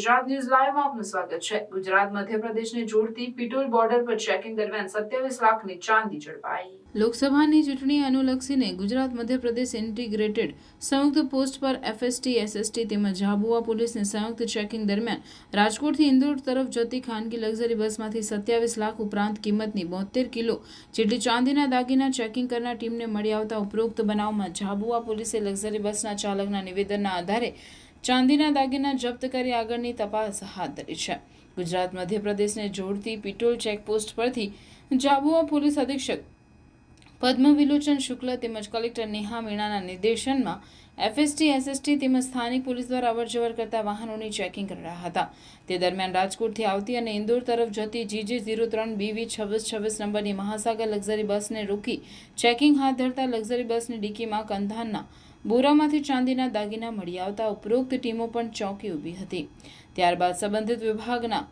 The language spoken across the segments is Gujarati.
ગુજરાત ન્યૂઝ લાઈવમાં આપનું સ્વાગત છે। ગુજરાત મધ્યપ્રદેશને જોડતી પિટોલ બોર્ડર પર ચેકિંગ દરમિયાન 27 લાખની ચાંદી ઝડપાઈ। લોકસભાની ચૂંટણી અનુલક્ષીને ગુજરાત મધ્યપ્રદેશ ઇન્ટિગ્રેટેડ સંયુક્ત પોસ્ટ પર એફએસટી એસએસટી તેમજ ઝાબુઆ પોલીસની સંયુક્ત ચેકિંગ દરમિયાન રાજકોટથી ઇન્દોર તરફ જતી ખાનગી લક્ઝરી બસમાંથી 27 લાખ ઉપરાંત કિંમતની 72 કિલો જેટલી ચાંદીના દાગીના ચેકિંગ કરનાર ટીમને મળી આવતા ઉપરોક્ત બનાવમાં ઝાબુઆ પોલીસે લક્ઝરી બસના ચાલકના નિવેદનના આધારે ચાંદીના દાગીના જપ્ત કરી આગળની તપાસ હાથ ધરી છે। ગુજરાત મધ્યપ્રદેશને જોડતી પિટોલ ચેકપોસ્ટ પરથી ઝાબુઆ પોલીસ અધિક્ષક પદ્મ વિલોચન શુક્લ તેમજ કલેક્ટર નેહા મીણાના નિર્દેશનમાં એફએસટી એસએસટી તેમજ સ્થાનિક પોલીસ દ્વારા અવરજવર કરતા વાહનોની ચેકિંગ કરી રહ્યા હતા। તે દરમિયાન રાજકોટથી આવતી અને ઇન્દોર તરફ જતી GJ03 BV 2626 નંબરની મહાસાગર લક્ઝરી બસને રોકી ચેકિંગ હાથ ધરતા લક્ઝરી બસની ડિક્કીમાં કંધાનના બોરામાંથી ચાંદીના દાગીના મળી આવતા ઉપરોક્ત ટીમો પણ ચોંકી ઊભી હતી। ત્યારબાદ સંબંધિત વિભાગના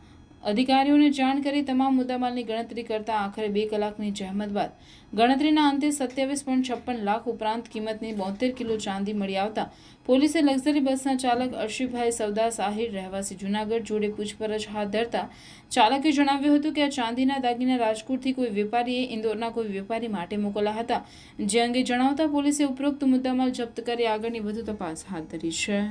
અધિકારીઓને જાણ કરી તમામ મુદ્દામાલની ગણતરી કરતા આખરે 2 કલાકની જહેમત બાદ ગણતરીના અંતે 27.56 લાખ ઉપરાંત કિંમતની 72 કિલો ચાંદી મળી આવતા પોલીસે લક્ઝરી બસના ચાલક અર્શિભાઈ સવદાસ આહિર રહેવાસી જૂનાગઢ જોડે પૂછપરછ હાથ ધરતા ચાલકે જણાવ્યું હતું કે આ ચાંદીના દાગીના રાજકોટથી કોઈ વેપારીએ ઇન્દોરના કોઈ વેપારી માટે મોકલ્યા હતા, જે અંગે જણાવતા પોલીસે ઉપરોક્ત મુદ્દામાલ જપ્ત કરી આગળની વધુ તપાસ હાથ ધરી છે।